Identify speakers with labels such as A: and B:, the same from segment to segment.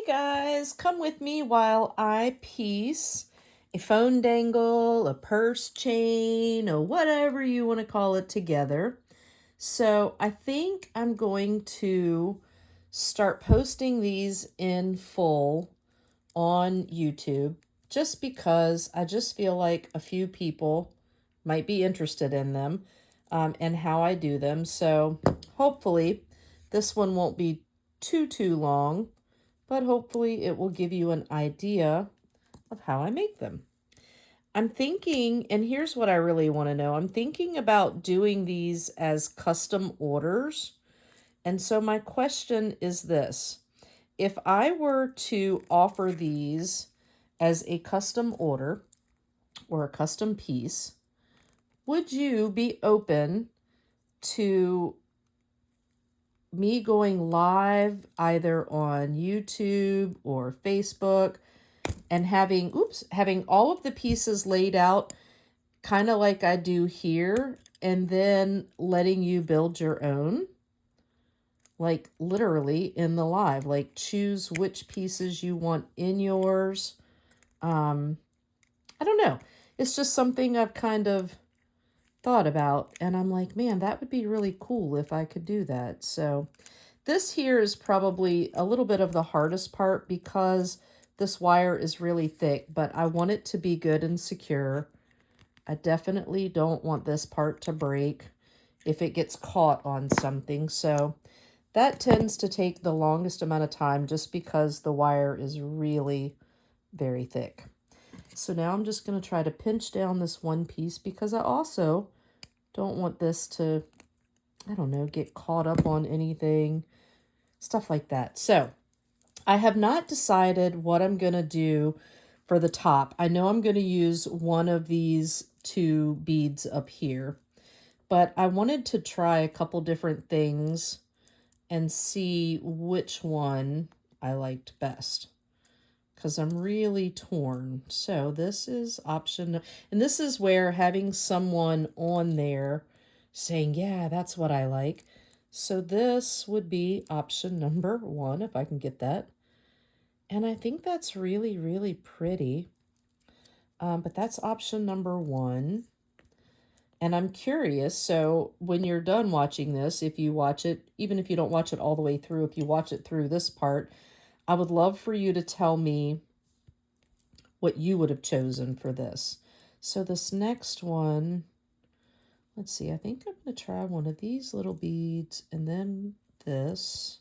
A: Guys, come with me while I piece a phone dangle, a purse chain, or whatever you want to call it together. So I think I'm going to start posting these in full on YouTube just because I just feel like a few people might be interested in them and how I do them. So hopefully this one won't be too long, but hopefully it will give you an idea of how I make them. I'm thinking, and here's what I really want to know. I'm thinking about doing these as custom orders. And so my question is this. If I were to offer these as a custom order or a custom piece, would you be open to me going live either on YouTube or Facebook and having all of the pieces laid out kind of like I do here, and then letting you build your own, like literally in the live, like choose which pieces you want in yours. I don't know. It's just something I've kind of thought about, and I'm like, man, that would be really cool if I could do that. So this here is probably a little bit of the hardest part because this wire is really thick, but I want it to be good and secure. I definitely don't want this part to break if it gets caught on something. So that tends to take the longest amount of time just because the wire is really very thick. So now I'm just going to try to pinch down this one piece because I also don't want this to, I don't know, get caught up on anything, stuff like that. So I have not decided what I'm going to do for the top. I know I'm going to use one of these two beads up here, but I wanted to try a couple different things and see which one I liked best because I'm really torn. So this is option, and this is where having someone on there saying, yeah, that's what I like. So this would be option number 1, if I can get that. And I think that's really, really pretty. But that's option number 1. And I'm curious, so when you're done watching this, if you watch it, even if you don't watch it all the way through, if you watch it through this part, I would love for you to tell me what you would have chosen for this. So this next one, let's see, I think I'm going to try one of these little beads, and then this,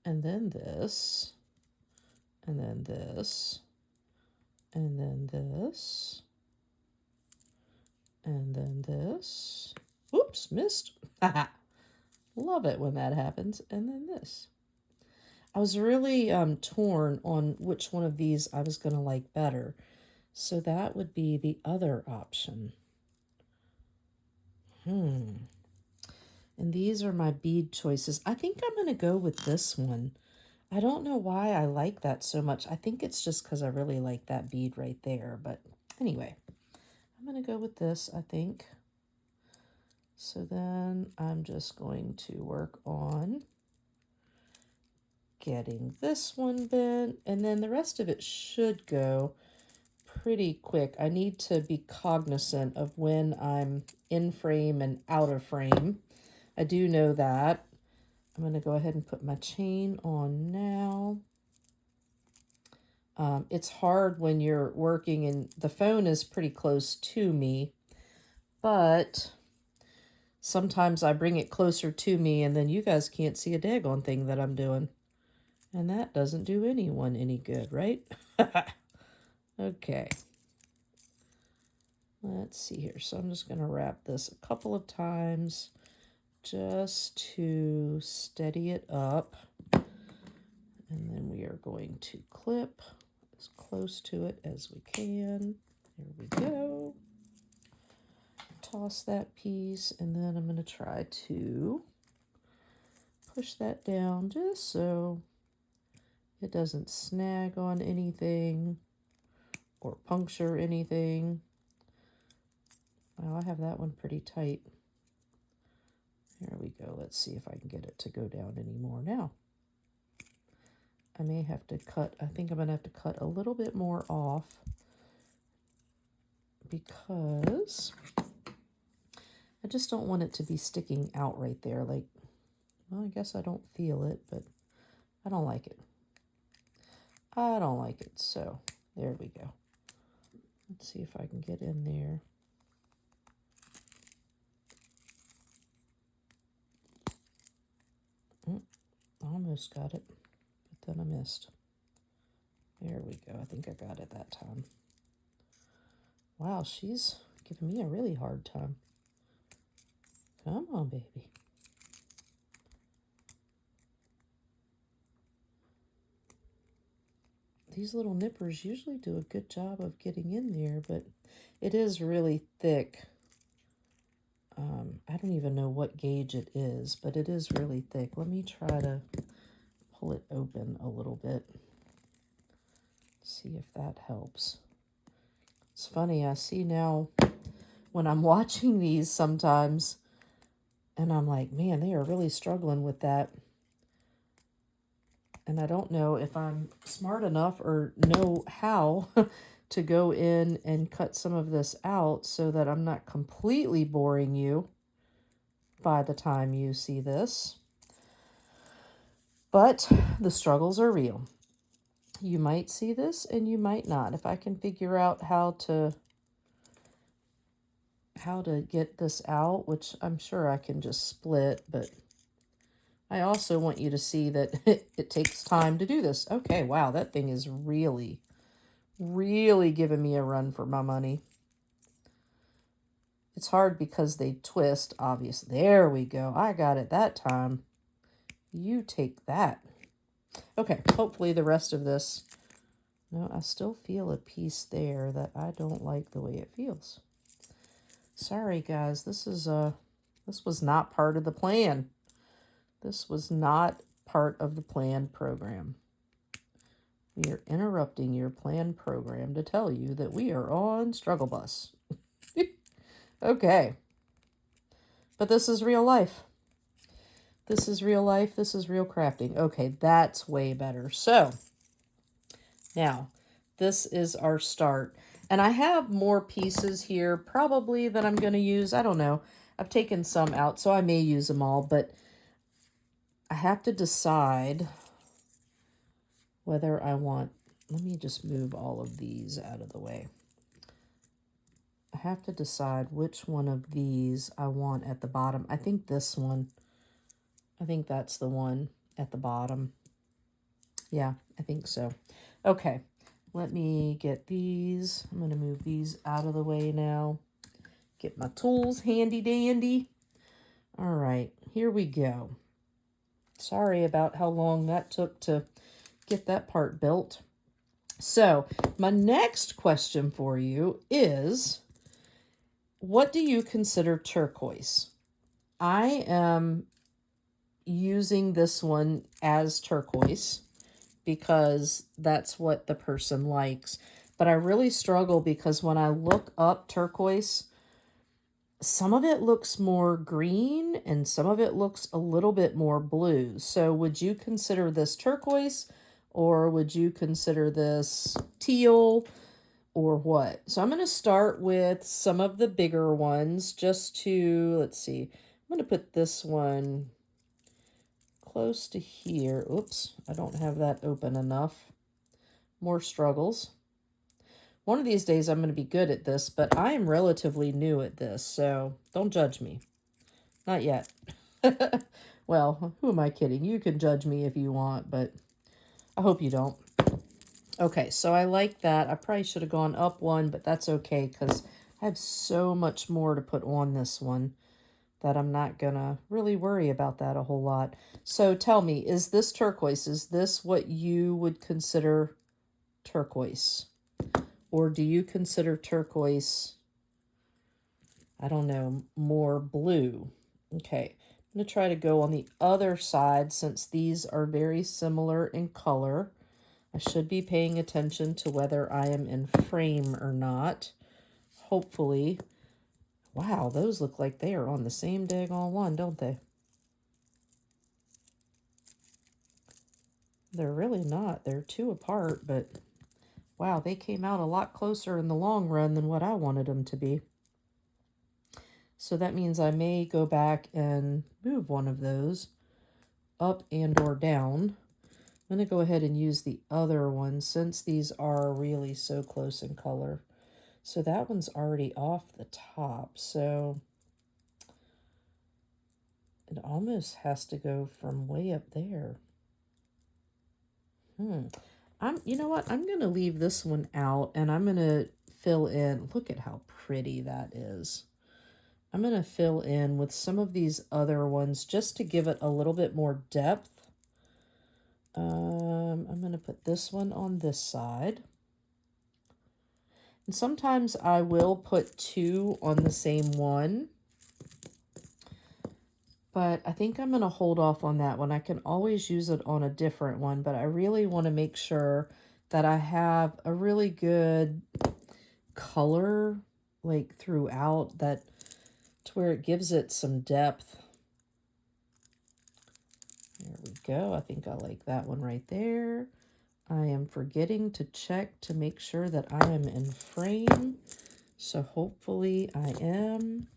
A: and then this, and then this, and then this, and then this. Oops, missed. Love it when that happens. And then this. I was really torn on which one of these I was going to like better. So that would be the other option. And these are my bead choices. I think I'm going to go with this one. I don't know why I like that so much. I think it's just because I really like that bead right there. But anyway, I'm going to go with this, I think. So then I'm just going to work on getting this one bent, and then the rest of it should go pretty quick. I need to be cognizant of when I'm in frame and out of frame. I do know that. I'm going to go ahead and put my chain on now. It's hard when you're working and the phone is pretty close to me, but sometimes I bring it closer to me and then you guys can't see a daggone thing that I'm doing. And that doesn't do anyone any good, right? Okay. Let's see here. So I'm just going to wrap this a couple of times just to steady it up. And then we are going to clip as close to it as we can. There we go. Toss that piece, and then I'm going to try to push that down just so it doesn't snag on anything or puncture anything. Well, I have that one pretty tight. There we go. Let's see if I can get it to go down any more now. I may have to cut, I think I'm going to have to cut a little bit more off because I just don't want it to be sticking out right there. Like, well, I guess I don't feel it, but I don't like it. I don't like it. So there we go. Let's see if I can get in there. Almost got it, but then I missed. There we go. I think I got it that time. Wow, she's giving me a really hard time. Come on, baby. These little nippers usually do a good job of getting in there, but it is really thick. I don't even know what gauge it is, but it is really thick. Let me try to pull it open a little bit. See if that helps. It's funny, I see now when I'm watching these sometimes, and I'm like, man, they are really struggling with that. And I don't know if I'm smart enough or know how to go in and cut some of this out so that I'm not completely boring you by the time you see this. But the struggles are real. You might see this and you might not. If I can figure out how to get this out, which I'm sure I can just split, but I also want you to see that it takes time to do this. Okay, wow, that thing is really, really giving me a run for my money. It's hard because they twist, obviously. There we go. I got it that time. You take that. Okay, hopefully the rest of this... No, I still feel a piece there that I don't like the way it feels. Sorry, guys. This was not part of the plan. This was not part of the planned program. We are interrupting your planned program to tell you that we are on Struggle Bus. Okay. But this is real life. This is real life. This is real crafting. Okay, that's way better. So, now, this is our start. And I have more pieces here probably that I'm going to use. I don't know. I've taken some out, so I may use them all. But I have to decide whether I want... Let me just move all of these out of the way. I have to decide which one of these I want at the bottom. I think this one. I think that's the one at the bottom. Yeah, I think so. Okay, let me get these. I'm going to move these out of the way now. Get my tools handy dandy. All right, here we go. Sorry about how long that took to get that part built. So, my next question for you is, what do you consider turquoise? I am using this one as turquoise because that's what the person likes. But I really struggle because when I look up turquoise, some of it looks more green and some of it looks a little bit more blue. So would you consider this turquoise, or would you consider this teal, or what? So I'm going to start with some of the bigger ones just to, let's see, I'm going to put this one close to here. Oops, I don't have that open enough. More struggles. One of these days I'm going to be good at this, but I am relatively new at this, so don't judge me. Not yet. Well, who am I kidding? You can judge me if you want, but I hope you don't. Okay, so I like that. I probably should have gone up one, but that's okay because I have so much more to put on this one that I'm not going to really worry about that a whole lot. So tell me, is this turquoise? Is this what you would consider turquoise? Or do you consider turquoise, I don't know, more blue? Okay, I'm going to try to go on the other side since these are very similar in color. I should be paying attention to whether I am in frame or not. Hopefully. Wow, those look like they are on the same daggone one, don't they? They're really not. They're two apart, but wow, they came out a lot closer in the long run than what I wanted them to be. So that means I may go back and move one of those up and or down. I'm going to go ahead and use the other one since these are really so close in color. So that one's already off the top. So it almost has to go from way up there. You know what? I'm going to leave this one out and I'm going to fill in. Look at how pretty that is. I'm going to fill in with some of these other ones just to give it a little bit more depth. I'm going to put this one on this side. And sometimes I will put two on the same one. But I think I'm going to hold off on that one. I can always use it on a different one, but I really want to make sure that I have a really good color like throughout, that to where it gives it some depth. There we go. I think I like that one right there. I am forgetting to check to make sure that I am in frame. So hopefully I am.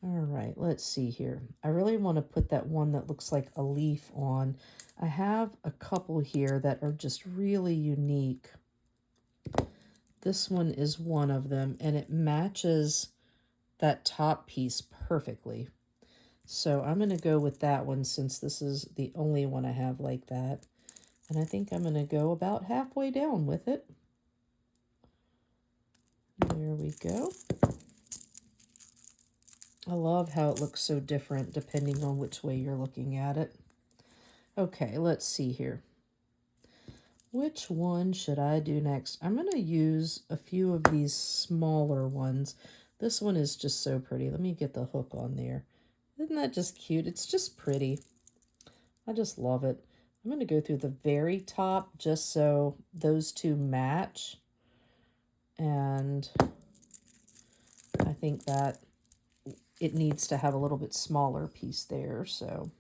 A: All right, let's see here. I really want to put that one that looks like a leaf on. I have a couple here that are just really unique. This one is one of them, and it matches that top piece perfectly. So I'm going to go with that one since this is the only one I have like that. And I think I'm going to go about halfway down with it. There we go. I love how it looks so different depending on which way you're looking at it. Okay, let's see here. Which one should I do next? I'm going to use a few of these smaller ones. This one is just so pretty. Let me get the hook on there. Isn't that just cute? It's just pretty. I just love it. I'm going to go through the very top just so those two match. And I think that it needs to have a little bit smaller piece there. So,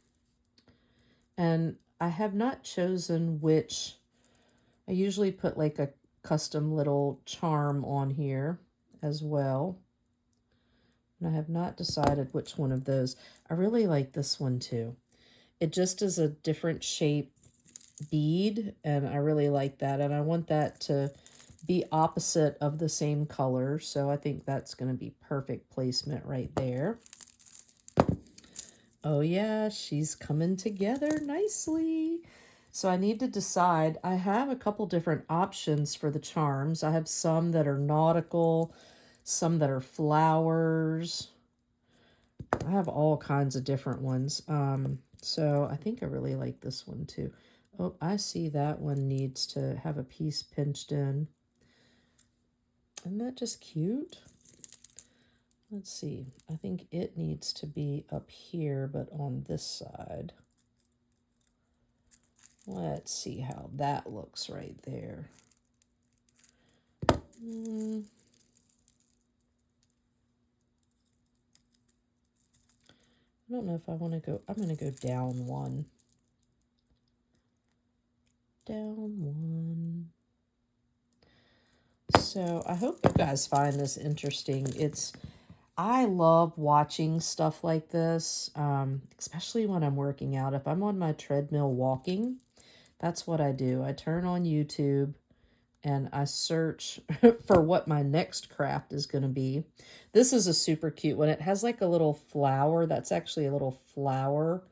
A: and I have not chosen which. I usually put like a custom little charm on here as well. And I have not decided which one of those. I really like this one too. It just is a different shape bead, and I really like that. And I want that to be opposite of the same color, so I think that's going to be perfect placement right there. Oh yeah, she's coming together nicely. So I need to decide. I have a couple different options for the charms. I have some that are nautical, some that are flowers. I have all kinds of different ones. So I think I really like this one too. Oh, I see that one needs to have a piece pinched in. Isn't that just cute? Let's see. I think it needs to be up here, but on this side. Let's see how that looks right there. I don't know if I want to go. I'm going to go down one. Down one. So I hope you guys find this interesting. I love watching stuff like this, especially when I'm working out. If I'm on my treadmill walking, that's what I do. I turn on YouTube and I search for what my next craft is going to be. This is a super cute one. It has like a little flower. That's actually a little flower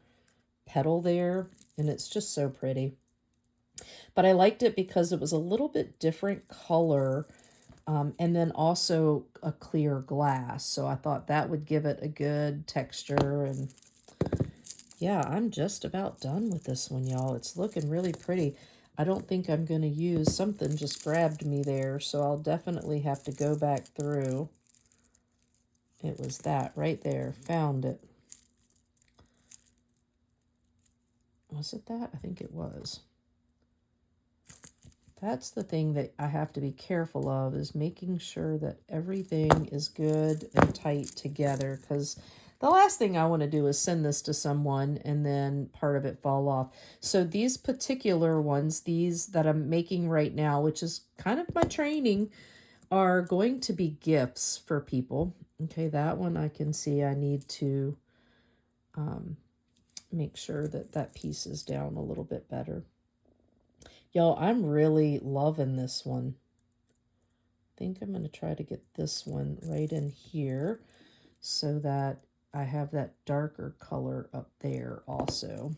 A: petal there, and it's just so pretty. But I liked it because it was a little bit different color, and then also a clear glass. So I thought that would give it a good texture. And yeah, I'm just about done with this one, y'all. It's looking really pretty. I don't think I'm going to use, something just grabbed me there, so I'll definitely have to go back through. It was that right there. Found it. Was it that? I think it was. That's the thing that I have to be careful of, is making sure that everything is good and tight together, because The last thing I want to do is send this to someone and then part of it fall off. So these particular ones, these that I'm making right now, which is kind of my training, are going to be gifts for people. Okay, that one I can see I need to make sure that that piece is down a little bit better. Y'all, I'm really loving this one. I think I'm going to try to get this one right in here so that I have that darker color up there also.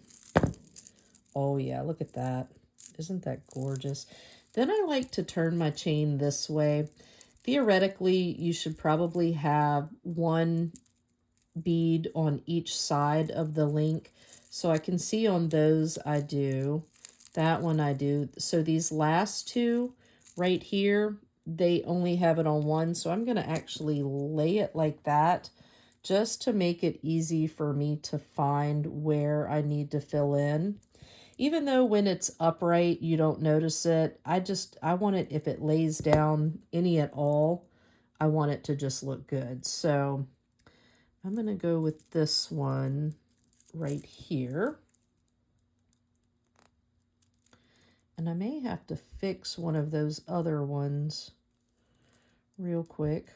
A: Oh yeah, look at that. Isn't that gorgeous? Then I like to turn my chain this way. Theoretically, you should probably have one bead on each side of the link. So I can see on those I do. That one I do. So these last two right here, they only have it on one. So I'm going to actually lay it like that just to make it easy for me to find where I need to fill in. Even though when it's upright, you don't notice it. I want it, if it lays down any at all, I want it to just look good. So I'm going to go with this one right here. And I may have to fix one of those other ones real quick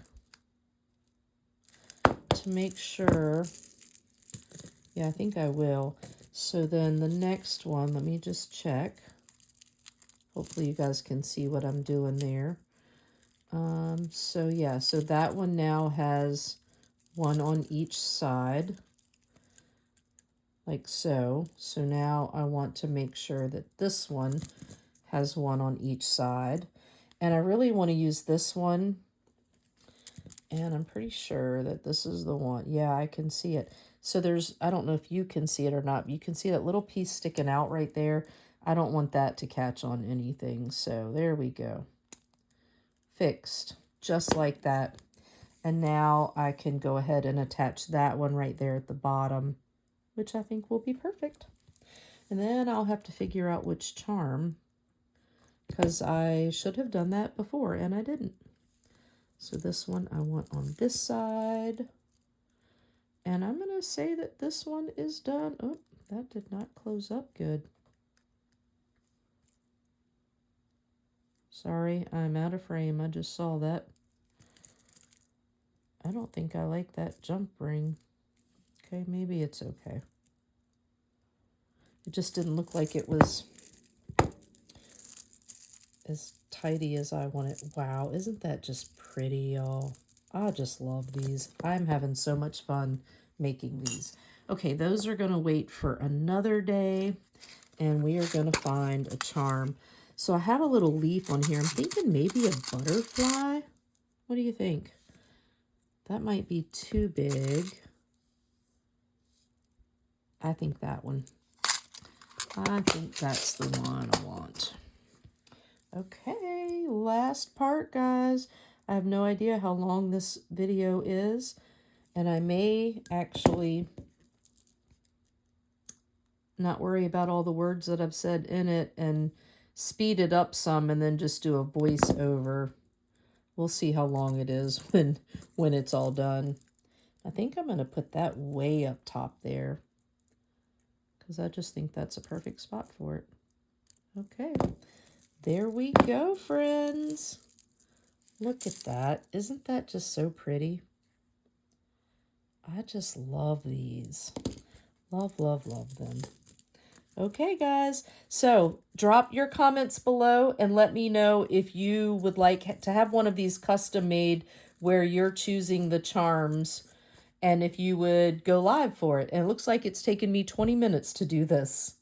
A: to make sure. Yeah, I think I will. So then the next one, let me just check. Hopefully you guys can see what I'm doing there. So yeah, so that one now has one on each side, like so. So now I want to make sure that this one has one on each side. And I really want to use this one. And I'm pretty sure that this is the one. Yeah, I can see it. So there's, I don't know if you can see it or not. You can see that little piece sticking out right there. I don't want that to catch on anything. So there we go. Fixed, just like that. And now I can go ahead and attach that one right there at the bottom, which I think will be perfect. And then I'll have to figure out which charm, because I should have done that before and I didn't. So this one I want on this side. And I'm going to say that this one is done. Oh, that did not close up good. Sorry, I'm out of frame. I just saw that. I don't think I like that jump ring. Okay, maybe it's okay. It just didn't look like it was as tidy as I want it. Wow, isn't that just pretty, y'all? I just love these. I'm having so much fun making these. Okay, those are going to wait for another day, and we are going to find a charm. So I have a little leaf on here. I'm thinking maybe a butterfly. What do you think? That might be too big. I think that one. I think that's the one I want. Okay, last part, guys. I have no idea how long this video is, and I may actually not worry about all the words that I've said in it and speed it up some and then just do a voice over. We'll see how long it is when it's all done. I think I'm going to put that way up top there because I just think that's a perfect spot for it. Okay, there we go, friends. Look at that. Isn't that just so pretty? I just love these. Love, love, love them. Okay, guys. So drop your comments below and let me know if you would like to have one of these custom made where you're choosing the charms and if you would go live for it. And it looks like it's taken me 20 minutes to do this.